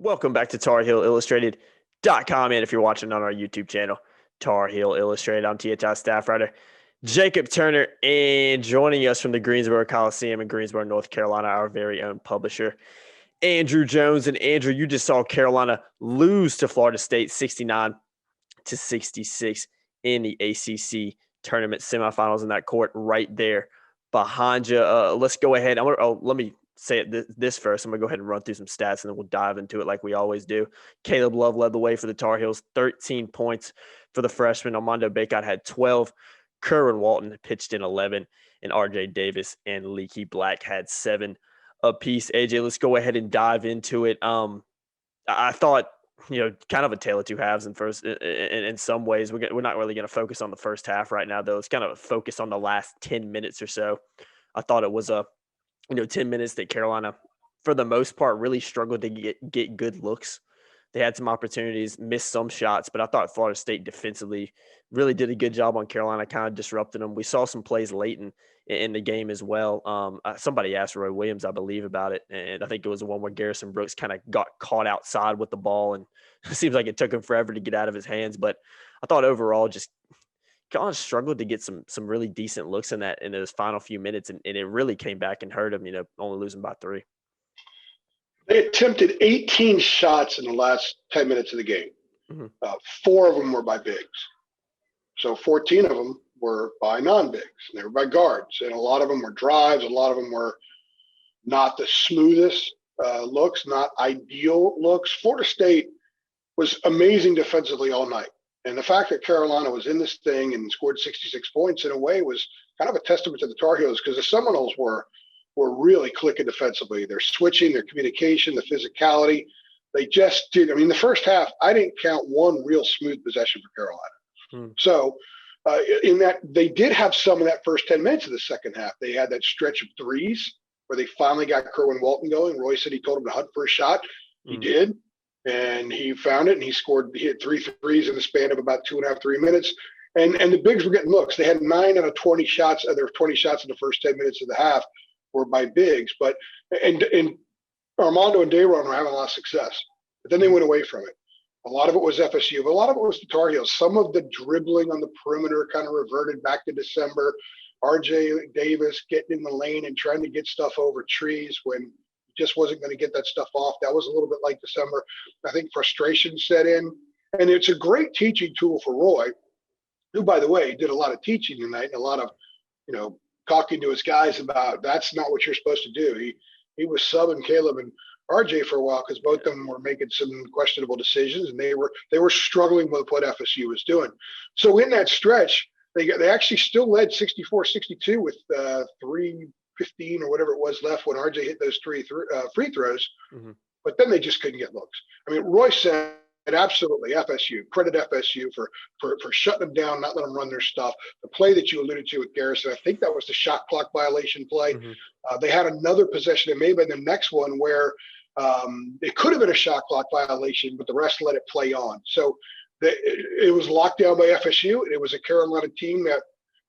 Welcome back to Tar Heel Illustrated.com. And if you're watching on our YouTube channel, Tar Heel Illustrated, I'm THI staff writer Jacob Turner. And joining us from the Greensboro Coliseum in Greensboro, North Carolina, our very own publisher, Andrew Jones. And Andrew, you just saw Carolina lose to Florida State 69-66 in the ACC Tournament semifinals in that court right there behind you. Let's go ahead. Let me say this first. I'm going to go ahead and run through some stats, and then we'll dive into it like we always do. Caleb Love led the way for the Tar Heels, 13 points for the freshman. Armando Bacot had 12. Kerwin Walton pitched in 11, and RJ Davis and Leaky Black had 7 apiece. AJ, let's go ahead and dive into it. I thought, kind of a tale of two halves in some ways. We're not really going to focus on the first half right now, though. It's kind of a focus on the last 10 minutes or so. I thought it was 10 minutes that Carolina, for the most part, really struggled to get good looks. They had some opportunities, missed some shots, but I thought Florida State defensively really did a good job on Carolina, kind of disrupted them. We saw some plays late in the game as well. Somebody asked Roy Williams, I believe, about it, and I think it was the one where Garrison Brooks kind of got caught outside with the ball, and it seems like it took him forever to get out of his hands. But I thought overall just kind of struggled to get some really decent looks in those final few minutes, and it really came back and hurt him, only losing by 3. They attempted 18 shots in the last 10 minutes of the game. Mm-hmm. 4 of them were by bigs. So 14 of them were by non-bigs. They were by guards. And a lot of them were drives. A lot of them were not the smoothest looks, not ideal looks. Florida State was amazing defensively all night. And the fact that Carolina was in this thing and scored 66 points in a way was kind of a testament to the Tar Heels, because the Seminoles were really clicking defensively. Their switching, their communication, the physicality. They just did. I mean, the first half, I didn't count one real smooth possession for Carolina. So in that, they did have some of that first 10 minutes of the second half. They had that stretch of threes where they finally got Kerwin Walton going. Roy said he told him to hunt for a shot. He did. And he found it, and he hit 3 threes in the span of about 2.5, 3 minutes. And the bigs were getting looks. They had 9 out of 20 shots. There 20 shots in the first 10 minutes of the half were by bigs, and Armando and Dayron were having a lot of success, but then they went away from it. A lot of it was FSU, but a lot of it was the Tar Heels. Some of the dribbling on the perimeter kind of reverted back to December. RJ Davis getting in the lane and trying to get stuff over trees when he just wasn't going to get that stuff off. That was a little bit like December. I think frustration set in, and it's a great teaching tool for Roy, who, by the way, did a lot of teaching tonight and a lot of, talking to his guys about that's not what you're supposed to do. He was subbing Caleb and RJ for a while because both of them were making some questionable decisions, and they were struggling with what FSU was doing. So in that stretch, they actually still led 64-62 with 3:15 or whatever it was left when RJ hit those 3 free throws. Mm-hmm. But then they just couldn't get looks. I mean, Roy said, absolutely, FSU, credit FSU for shutting them down, not letting them run their stuff. The play that you alluded to with Garrison, I think that was the shot clock violation play. Mm-hmm. They had another possession, it may have been the next one, where it could have been a shot clock violation, but the rest let it play on. So it was locked down by FSU. It was a Carolina team that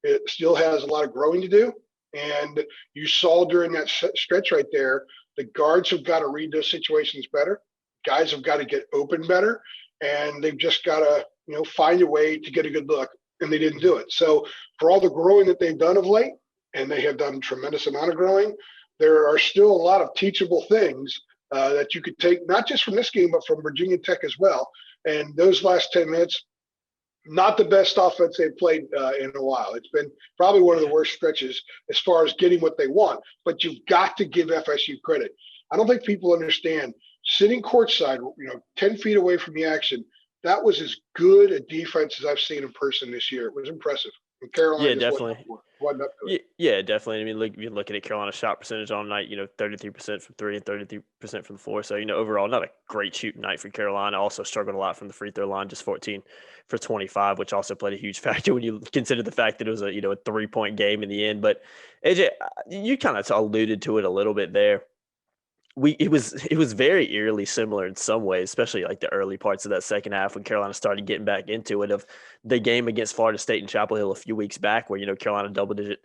it still has a lot of growing to do. And you saw during that stretch right there, the guards have got to read those situations better. Guys have got to get open better, and they've just got to, find a way to get a good look, and they didn't do it. So for all the growing that they've done of late, and they have done a tremendous amount of growing, there are still a lot of teachable things that you could take, not just from this game, but from Virginia Tech as well. And those last 10 minutes, not the best offense they've played in a while. It's been probably one of the worst stretches as far as getting what they want, but you've got to give FSU credit. I don't think people understand. Sitting courtside, 10 feet away from the action, that was as good a defense as I've seen in person this year. It was impressive. And Carolina, definitely. Wasn't up to it. Yeah, definitely. I mean, you're looking at Carolina's shot percentage all night. 33% from 3 and 33% from the floor. So overall, not a great shooting night for Carolina. Also struggled a lot from the free throw line, just 14 for 25, which also played a huge factor when you consider the fact that it was a 3-point game in the end. But AJ, you kind of alluded to it a little bit there. It was very eerily similar in some ways, especially like the early parts of that second half when Carolina started getting back into it, of the game against Florida State in Chapel Hill a few weeks back, where Carolina double-digit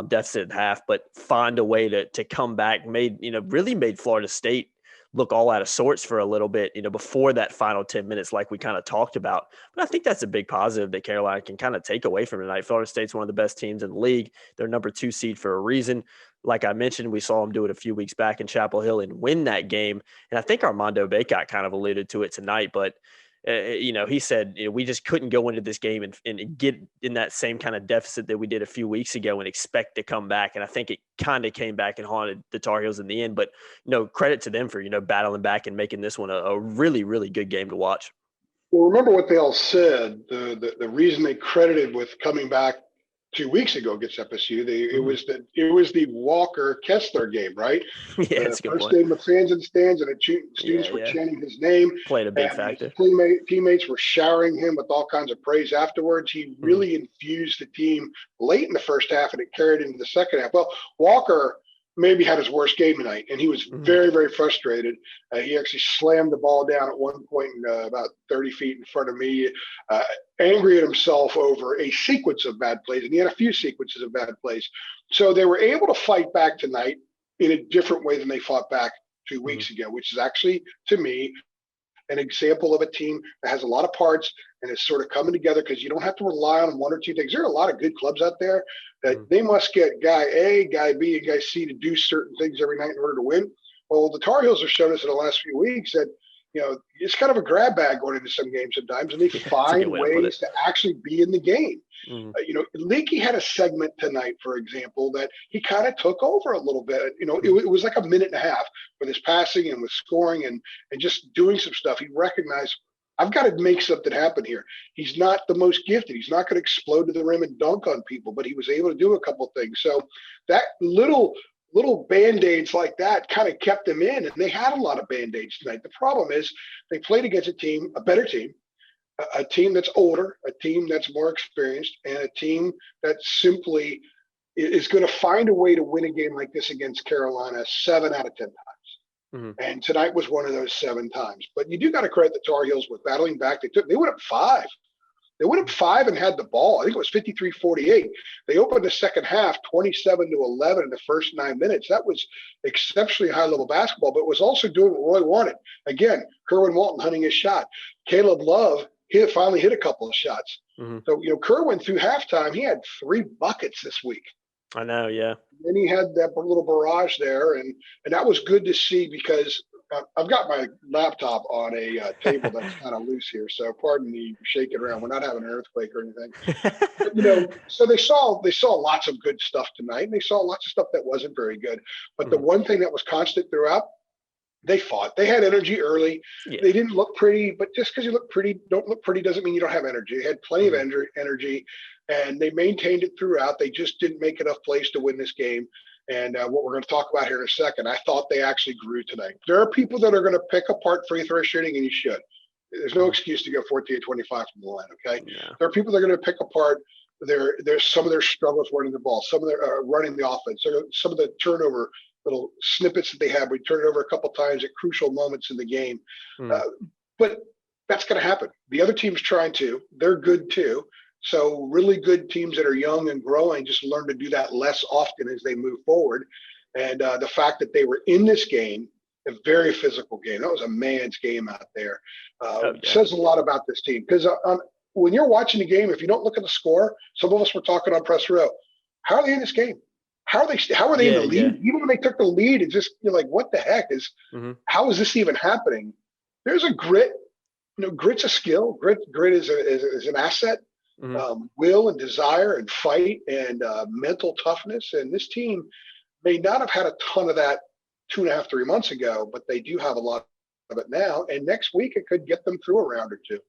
deficit at half, but find a way to come back, really made Florida State look all out of sorts for a little bit, before that final 10 minutes, like we kind of talked about. But I think that's a big positive that Carolina can kind of take away from tonight. Florida State's one of the best teams in the league. They're number 2 seed for a reason. Like I mentioned, we saw them do it a few weeks back in Chapel Hill and win that game. And I think Armando Bacot kind of alluded to it tonight, but he said, we just couldn't go into this game and get in that same kind of deficit that we did a few weeks ago and expect to come back. And I think it kind of came back and haunted the Tar Heels in the end. But, credit to them for, battling back and making this one a really, really good game to watch. Well, remember what they all said. The reason they credited with coming back 2 weeks ago against FSU, it was the Walker Kessler game, right? Yeah, that's a good first point. game of fans in the stands, and students were chanting his name. Played a big factor. His teammates were showering him with all kinds of praise afterwards. He really infused the team late in the first half, and it carried into the second half. Well, Walker maybe had his worst game tonight, and he was very, very frustrated. He actually slammed the ball down at one point about 30 feet in front of me, angry at himself over a sequence of bad plays, and he had a few sequences of bad plays. So they were able to fight back tonight in a different way than they fought back 2 weeks ago, which is actually, to me, an example of a team that has a lot of parts and is sort of coming together, because you don't have to rely on one or two things. There are a lot of good clubs out there that they must get guy A, guy B, and guy C to do certain things every night in order to win. Well, the Tar Heels have shown us in the last few weeks that, it's kind of a grab bag going into some games sometimes, and they find ways to actually be in the game. Leakey had a segment tonight, for example, that he kind of took over a little bit. It was like a minute and a half with his passing and with scoring and just doing some stuff. He recognized, I've got to make something happen here. He's not the most gifted. He's not going to explode to the rim and dunk on people, but he was able to do a couple of things. So that little Band-Aids like that kind of kept them in, and they had a lot of Band-Aids tonight. The problem is they played against a better team, a team that's older, a team that's more experienced, and a team that simply is going to find a way to win a game like this against Carolina 7 out of 10 times. And tonight was one of those 7 times. But you do got to credit the Tar Heels with battling back. They went up 5. They went up 5 and had the ball. I think it was 53-48. They opened the second half 27-11 in the first 9 minutes. That was exceptionally high-level basketball, but it was also doing what Roy wanted. Again, Kerwin Walton hunting his shot. Caleb Love finally hit a couple of shots. So, Kerwin through halftime, he had 3 buckets this week. I know, yeah. Then he had that little barrage there, and that was good to see, because I've got my laptop on a table that's kind of loose here, so pardon me shaking around. We're not having an earthquake or anything. But, so they saw lots of good stuff tonight, and they saw lots of stuff that wasn't very good. But the one thing that was constant throughout, they fought. They had energy early. Yeah. They didn't look pretty, but just because you don't look pretty doesn't mean you don't have energy. They had plenty of energy, and they maintained it throughout. They just didn't make enough plays to win this game. And what we're going to talk about here in a second, I thought they actually grew tonight. There are people that are going to pick apart free throw shooting, and you should. There's no excuse to go 14-25 from the line, okay? Yeah. There are people that are going to pick apart there's some of their struggles running the ball, some of their running the offense, some of the turnover little snippets that they have. We turn it over a couple times at crucial moments in the game. But that's going to happen. The other team's trying to. They're good too. So really good teams that are young and growing just learn to do that less often as they move forward. And the fact that they were in this game, a very physical game, that was a man's game out there, says a lot about this team. Because when you're watching the game, if you don't look at the score, some of us were talking on press row, how are they in this game? How are they in the lead? Yeah. Even when they took the lead, it's just, you're like, what the heck how is this even happening? There's a grit. Grit's a skill. Grit is an asset. Will and desire and fight and mental toughness. And this team may not have had a ton of that 2.5, 3 months ago, but they do have a lot of it now. And next week it could get them through a round or two.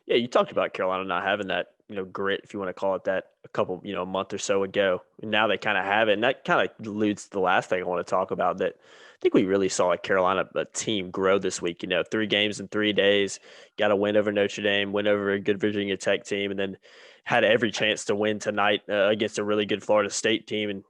Yeah, you talked about Carolina not having that, grit, if you want to call it that, a couple, a month or so ago. And now they kind of have it. And that kind of alludes to the last thing I want to talk about, that I think we really saw a team grow this week. 3 games in 3 days, got a win over Notre Dame, win over a good Virginia Tech team, and then had every chance to win tonight against a really good Florida State team, and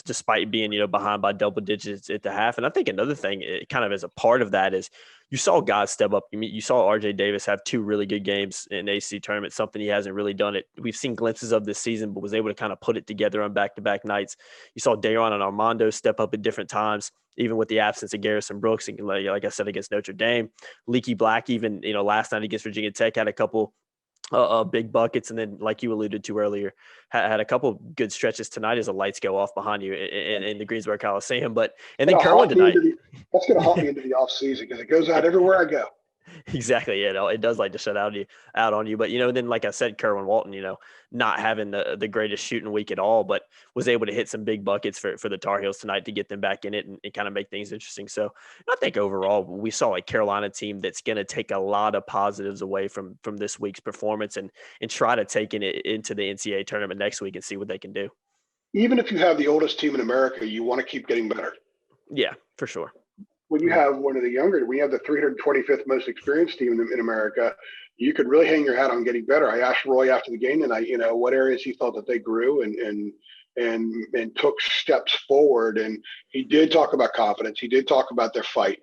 despite being behind by double digits at the half. And I think another thing, kind of as a part of that, is you saw guys step up. You saw RJ Davis have 2 really good games in ACC tournament, something he hasn't really done it. We've seen glimpses of this season, but was able to kind of put it together on back-to-back nights. You saw Daron and Armando step up at different times, even with the absence of Garrison Brooks. And like I said, against Notre Dame, Leaky Black, even, last night against Virginia Tech, had a couple big buckets, and then, like you alluded to earlier, had a couple good stretches tonight as the lights go off behind you in the Greensboro Coliseum. And then Kerwin tonight. That's going to haunt me into the off season because it goes out everywhere I go. Exactly. Yeah, it does like to shut out on you. But, then like I said, Kerwin Walton, not having the greatest shooting week at all, but was able to hit some big buckets for the Tar Heels tonight to get them back in it and kind of make things interesting. So I think overall we saw a Carolina team that's going to take a lot of positives away from this week's performance and try to take it into the NCAA tournament next week and see what they can do. Even if you have the oldest team in America, you want to keep getting better. Yeah, for sure. When you have one of the younger, when you have the 325th most experienced team in America, you could really hang your hat on getting better. I asked Roy after the game tonight, what areas he felt that they grew and took steps forward. And he did talk about confidence. He did talk about their fight.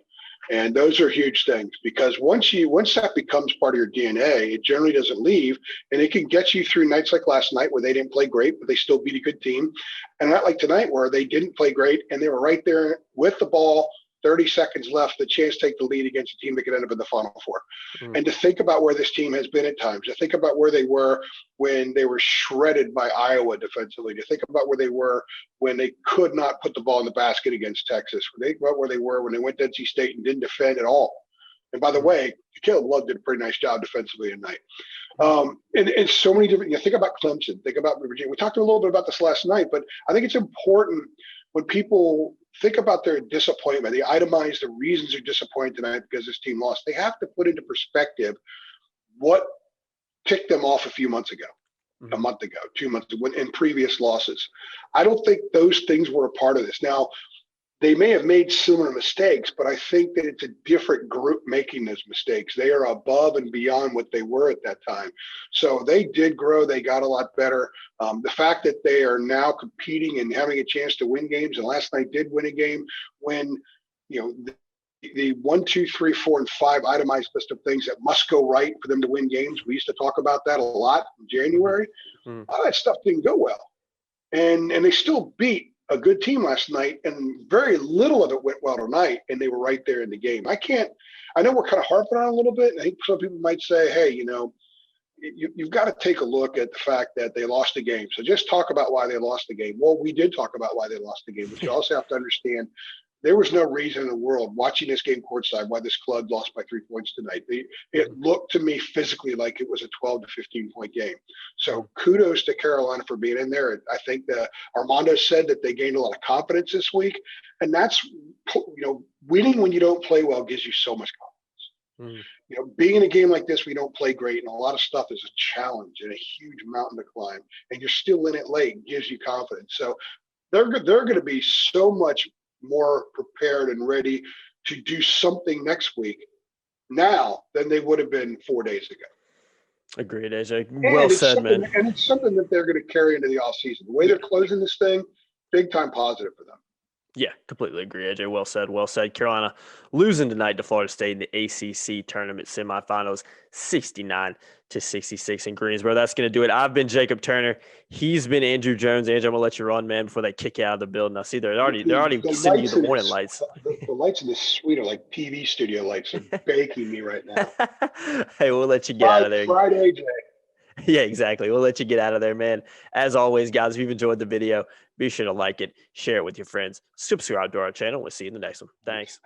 And those are huge things because once that becomes part of your DNA, it generally doesn't leave, and it can get you through nights like last night where they didn't play great, but they still beat a good team. And not like tonight where they didn't play great and they were right there with the ball, 30 seconds left, the chance to take the lead against a team that could end up in the Final Four. And to think about where this team has been at times, to think about where they were when they were shredded by Iowa defensively, to think about where they were when they could not put the ball in the basket against Texas, think about where they were when they went to NC State and didn't defend at all. And by the way, Caleb Love did a pretty nice job defensively tonight. And so many different, think about Clemson, think about Virginia. We talked a little bit about this last night, but I think it's important when people think about their disappointment, they itemize the reasons they're disappointed tonight because this team lost. They have to put into perspective what ticked them off a few months ago, a month ago, 2 months ago, in previous losses. I don't think those things were a part of this. Now, they may have made similar mistakes, but I think that it's a different group making those mistakes. They are above and beyond what they were at that time. So they did grow. They got a lot better. The fact that they are now competing and having a chance to win games, and last night did win a game when, the 1, 2, 3, 4, and 5 itemized list of things that must go right for them to win games. We used to talk about that a lot in January. All that stuff didn't go well. And they still beat a good team last night, and very little of it went well tonight, and they were right there in the game. I know we're kind of harping on it a little bit, and I think some people might say, hey, you've got to take a look at the fact that they lost the game. So just talk about why they lost the game. Well, we did talk about why they lost the game, but you also have to understand there was no reason in the world watching this game courtside why this club lost by 3 points tonight. It looked to me physically like it was a 12 to 15 point game. So kudos to Carolina for being in there. I think Armando said that they gained a lot of confidence this week, and that's, winning when you don't play well gives you so much confidence. Being in a game like this, we don't play great, and a lot of stuff is a challenge and a huge mountain to climb, and you're still in it late gives you confidence. So they're going to be so much more prepared and ready to do something next week now than they would have been 4 days ago. Agreed, AJ. Well said, man. And it's something that they're going to carry into the offseason. The way they're closing this thing, big time positive for them. Yeah, completely agree, AJ. Well said. Well said. Carolina losing tonight to Florida State in the ACC Tournament semifinals, 69-66 in Greensboro. That's going to do it. I've been Jacob Turner. He's been Andrew Jones. Andrew, I'm going to let you run, man, before they kick you out of the building. I see they're already sending you the warning lights. The lights in this suite are like TV studio lights. They're baking me right now. Hey, we'll let you get out of there. Friday, AJ. Yeah, exactly. We'll let you get out of there, man. As always, guys, if you've enjoyed the video, be sure to like it, share it with your friends, subscribe to our channel. We'll see you in the next one. Thanks.